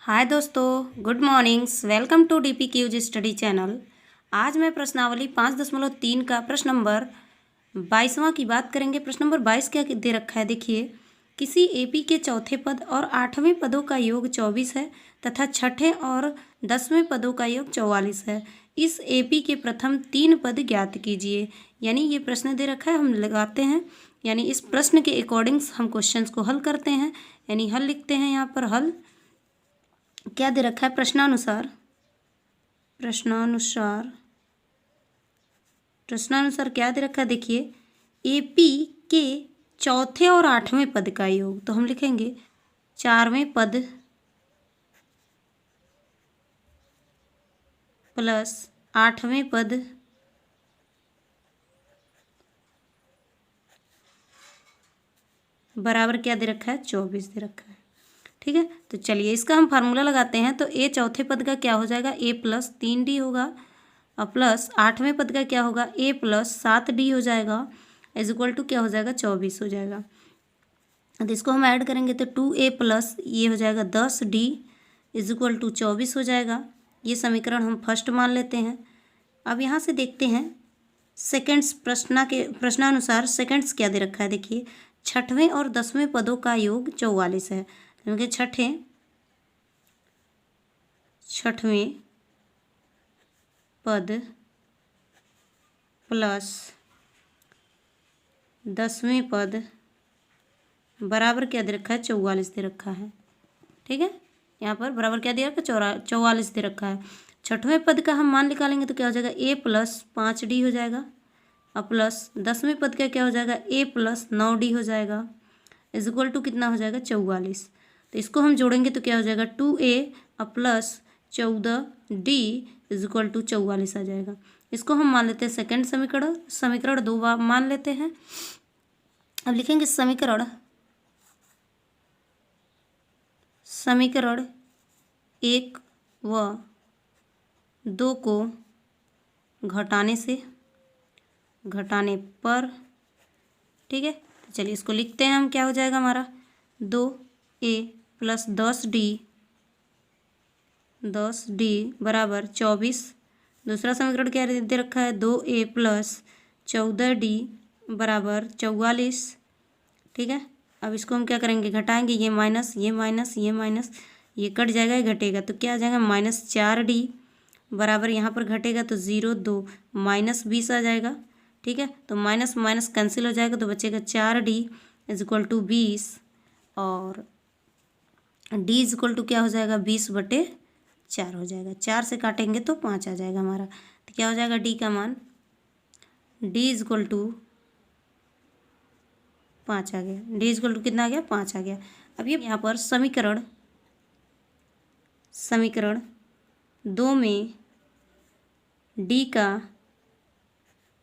हाय दोस्तों, good mornings. Welcome to DP cues study channel. आज मैं प्रश्नावली 5.3 का प्रश्न नंबर 22वां की बात करेंगे। प्रश्न नंबर 22 क्या दे रखा है, देखिए। किसी एपी के चौथे पद और 8वें पदों का योग 24 है तथा छठे और 10वें पदों का योग 44 है। इस एपी के प्रथम 3 पद ज्ञात कीजिए। यानी ये प्रश्न दे रखा है, हम लगाते हैं। यानी इस प्रश्न के अकॉर्डिंग्स हम क्वेश्चंस को हल करते हैं। यानी हल लिखते हैं यहाँ पर। हल क्या दे रखा है, प्रश्नानुसार क्या दे रखा है, देखिए। एपी के चौथे और 8वें पद का योग, तो हम लिखेंगे 4वें पद प्लस 8वें पद बराबर क्या दे रखा है, 24 दे रखा है। ठीक है, तो चलिए इसका हम फार्मूला लगाते हैं। तो ए चौथे पद का क्या हो जाएगा, ए प्लस 3d होगा, और प्लस 8वें पद का क्या होगा, ए प्लस 7d हो जाएगा, इज इक्वल टू क्या हो जाएगा, 24 हो जाएगा। तो इसको हम ऐड करेंगे तो 2a प्लस ये हो जाएगा 10d इज इक्वल टू 24 हो जाएगा। ये समीकरण हम फर्स्ट मान लेते हैं। अब यहाँ से देखते हैं सेकेंड्स। प्रश्नानुसार सेकेंड्स क्या दे रखा है, देखिए। छठवें और 10वें पदों का योग 44 है, क्योंकि छठवें पद प्लस 10वें पद बराबर क्या दे रखा है, 44 दे रखा है। ठीक है, यहाँ पर बराबर क्या दे रखा है, 44 दे रखा है। छठवें पद का हम मान निकालेंगे तो क्या हो जाएगा, ए प्लस 5d हो जाएगा, और प्लस 10वें पद का क्या हो जाएगा, ए प्लस 9d हो जाएगा, इज इक्वल टू कितना हो जाएगा, 44। तो इसको हम जोड़ेंगे तो क्या हो जाएगा, 2a और plus 14d is equal to 44 आ जाएगा। इसको हम मान लेते हैं सेकेंड समीकरण 2 बार मान लेते हैं। अब लिखेंगे समीकरण 1 व 2 को घटाने पर। ठीक है, तो चलिए इसको लिखते हैं हम। क्या हो जाएगा हमारा, 2a प्लस 10d बराबर 24। दूसरा समीकरण क्या दे रखा है, 2a प्लस 14d बराबर 44। ठीक है, अब इसको हम क्या करेंगे, घटाएंगे। ये माइनस ये माइनस ये माइनस ये कट जाएगा, ये घटेगा तो क्या आ जाएगा, -4d बराबर यहाँ पर घटेगा तो 0 2 -20 आ जाएगा। ठीक है, तो माइनस माइनस कैंसिल हो जाएगा तो बचेगा 4d इज इक्वल टू 20, और d इज इक्वल टू क्या हो जाएगा, 20/4 हो जाएगा। 4 से काटेंगे तो 5 आ जाएगा हमारा। तो क्या हो जाएगा d का मान, d इज इक्वल टू 5 आ गया। d इज इक्वल टू कितना आ गया, 5 आ गया। अब ये यहाँ पर समीकरण 2 में d का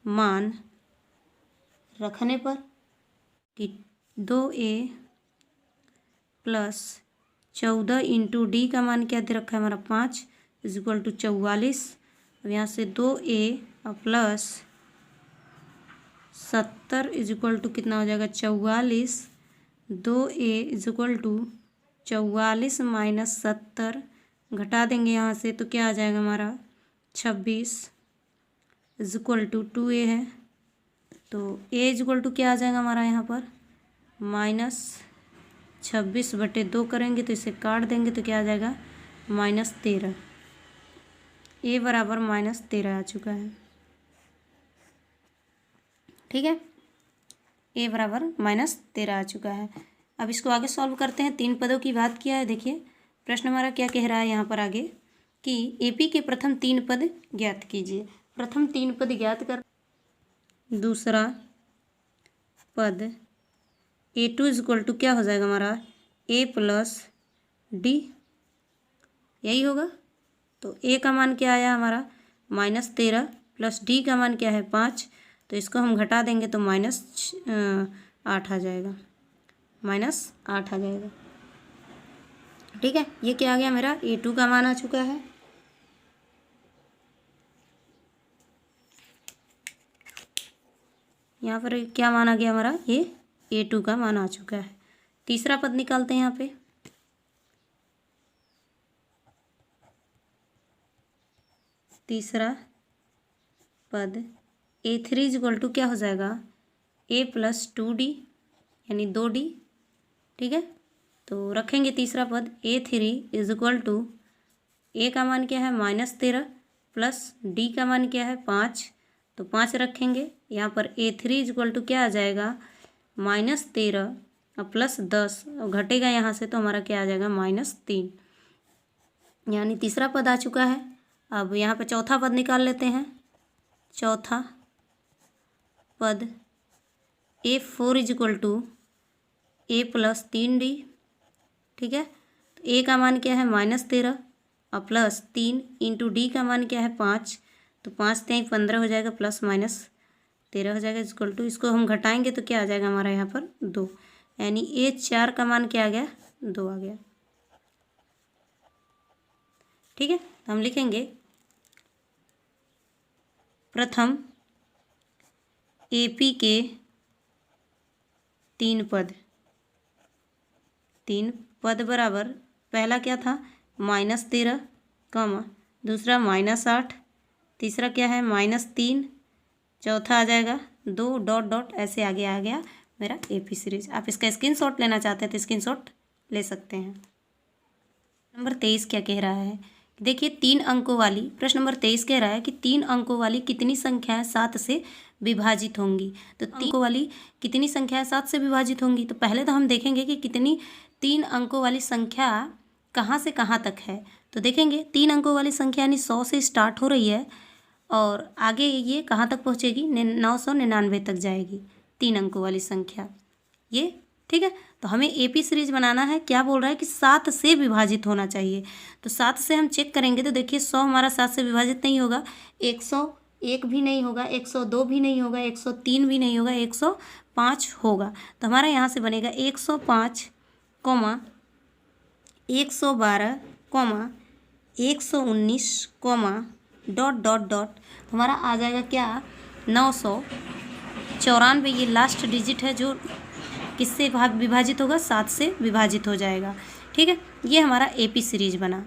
मान रखने पर कि 2a प्लस 14 इंटू डी का मान क्या दे रखा है हमारा, 5 इज इक्वल टू 44। अब यहाँ से 2a और प्लस 70 इज इक्वल टू कितना हो जाएगा, 44। 2a is equal to 44 minus 70 घटा देंगे यहाँ से तो क्या आ जाएगा हमारा, 26 इज इक्वल टू 2a है। तो a इज इक्वल टू क्या आ जाएगा हमारा यहाँ पर, -26/2 करेंगे तो इसे काट देंगे तो क्या आ जाएगा, -13। a बराबर -13 आ चुका है। ठीक है, a बराबर -13 आ चुका है। अब इसको आगे सॉल्व करते हैं। 3 पदों की बात किया है। देखिए प्रश्न हमारा क्या कह रहा है यहाँ पर आगे, कि एपी के प्रथम 3 पद ज्ञात कीजिए। प्रथम 3 पद ज्ञात कर, दूसरा पद a2 इज इक्वल टू क्या हो जाएगा हमारा, a प्लस d, यही होगा। तो a का मान क्या आया हमारा, -13 प्लस d का मान क्या है, 5। तो इसको हम घटा देंगे तो -8 आ जाएगा, -8 आ जाएगा। ठीक है, ये क्या आ गया, मेरा a2 का मान आ चुका है। यहाँ पर क्या मान आ गया हमारा, ये a2 का मान आ चुका है। तीसरा पद निकालते हैं यहाँ पे। तीसरा पद A3 इक्वल टू क्या हो जाएगा, A+2D यानी 2D। ठीक है, तो रखेंगे तीसरा पद A3 is equal to A का मान क्या है -13 प्लस D का मान क्या है 5, तो 5 रखेंगे। यहाँ पर A3 इक्वल टू क्या आ जाएगा, -13 और +10 घटेगा यहाँ से, तो हमारा क्या आ जाएगा -3, यानी तीसरा पद आ चुका है। अब यहाँ पर चौथा पद निकाल लेते हैं। चौथा पद A4 इक्वल टू A+3D। ठीक है, तो A का मान क्या है -13 और +3 इंटू D का मान क्या है 5, तो 5 3 15 हो जाएगा, +-13 हो जाएगा इक्वल टू, इसको हम घटाएंगे तो क्या आ जाएगा हमारा यहाँ पर 2, यानी A4 का मान क्या आ गया, 2 आ गया। ठीक है, तो हम लिखेंगे प्रथम AP के 3 पद बराबर, पहला क्या था -13 कमा, दूसरा -8, तीसरा क्या है -3, चौथा आ जाएगा 2 डॉट डॉट, ऐसे आगे आ गया मेरा AP सीरीज। आप इसका स्क्रीनशॉट लेना चाहते हैं तो स्क्रीनशॉट ले सकते हैं। नंबर 23 क्या कह रहा है, देखिए 3 अंकों वाली, प्रश्न नंबर 23 कह रहा है कि 3 अंकों वाली कितनी संख्याएं 7 से विभाजित होंगी। तो 3 अंकों वाली कितनी संख्याएं 7 से विभाजित होंगी, तो पहले तो हम देखेंगे कि कितनी 3 अंकों वाली संख्या कहाँ से कहाँ तक है। तो देखेंगे 3 अंकों वाली संख्या यानी 100 से स्टार्ट हो रही है और आगे ये कहाँ तक पहुँचेगी, 999 तक जाएगी 3 अंकों वाली संख्या ये। ठीक है, तो हमें AP सीरीज बनाना है। क्या बोल रहा है कि 7 से विभाजित होना चाहिए, तो 7 से हम चेक करेंगे तो देखिए 100 हमारा 7 से विभाजित नहीं होगा, 101 भी नहीं होगा, 102 भी नहीं होगा, 103 भी नहीं होगा, 105 होगा। तो हमारा यहाँ से बनेगा 105, 112, 119, डॉट डॉट डॉट, हमारा आ जाएगा क्या 994। ये लास्ट डिजिट है जो किससे विभाजित होगा, 7 से विभाजित हो जाएगा। ठीक है, ये हमारा AP सीरीज बना,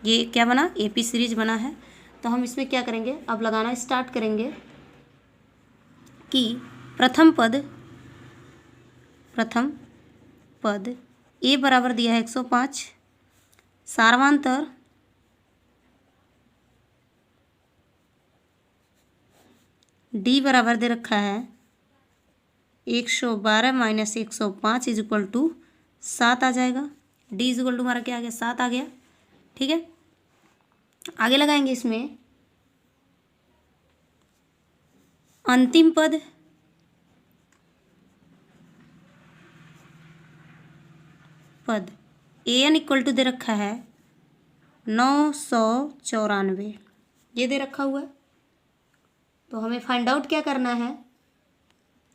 ये क्या बना, AP सीरीज बना है। तो हम इसमें क्या करेंगे, अब लगाना स्टार्ट करेंगे कि प्रथम पद A बराबर दिया है 105, सार्वांतर D बराबर दे रखा है 112 - 105 इज इक्वल टू 7 आ जाएगा। D इज इक्वल टू हमारा क्या आ गया, 7 आ गया। ठीक है, आगे लगाएंगे इसमें अंतिम पद AN इक्वल टू दे रखा है 994, ये दे रखा हुआ है। तो हमें फाइंड आउट क्या करना है,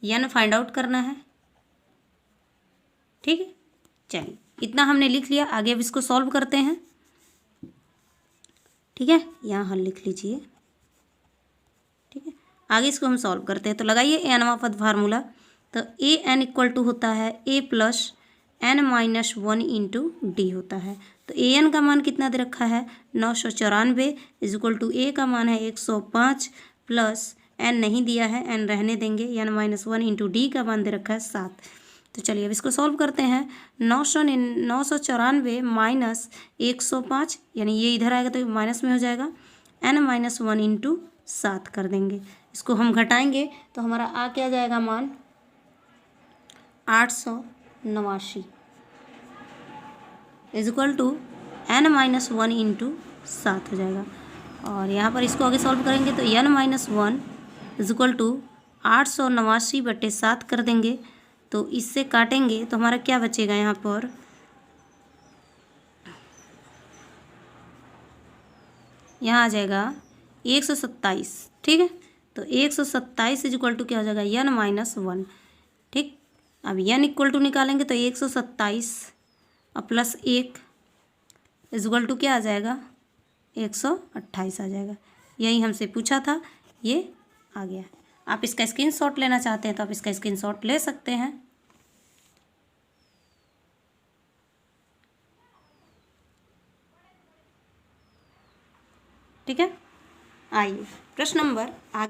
N फाइंड आउट करना है। ठीक है, चलिए इतना हमने लिख लिया, आगे अब इसको सॉल्व करते हैं। ठीक है, यहाँ हल लिख लीजिए। ठीक है, आगे इसको हम सॉल्व करते हैं। तो लगाइए Nवां पद फार्मूला, तो AN इक्वल टू होता है A + N-1 इंटू D होता है। तो AN का मान कितना दे रखा है 994 इज इक्वल टू A का मान है 105 प्लस N नहीं दिया है, N रहने देंगे, N-1 इंटू D का मान दे रखा है 7। तो चलिए अब इसको सॉल्व करते हैं। 994 माइनस 105, यानी ये इधर आएगा तो माइनस में हो जाएगा, N-1 इंटू 7 कर देंगे। इसको हम घटाएंगे तो हमारा आ क्या जाएगा मान 889 is equal to N-1 into 7 हो जाएगा। और यहाँ पर इसको आगे सॉल्व करेंगे तो N-1 इज इक्वल टू 889/7 कर देंगे। तो इससे काटेंगे तो हमारा क्या बचेगा, यहाँ पर यहाँ आ जाएगा 127। ठीक है, तो 127 इज इक्वल टू क्या हो जाएगा N-1। ठीक, अब N इक्वल टू निकालेंगे तो 127 और प्लस 1 इज इक्वल टू क्या आ जाएगा 128 आ जाएगा। यही हमसे पूछा था, ये आ गया। आप इसका स्क्रीनशॉट लेना चाहते हैं तो आप इसका स्क्रीनशॉट ले सकते हैं। ठीक है, आइए प्रश्न नंबर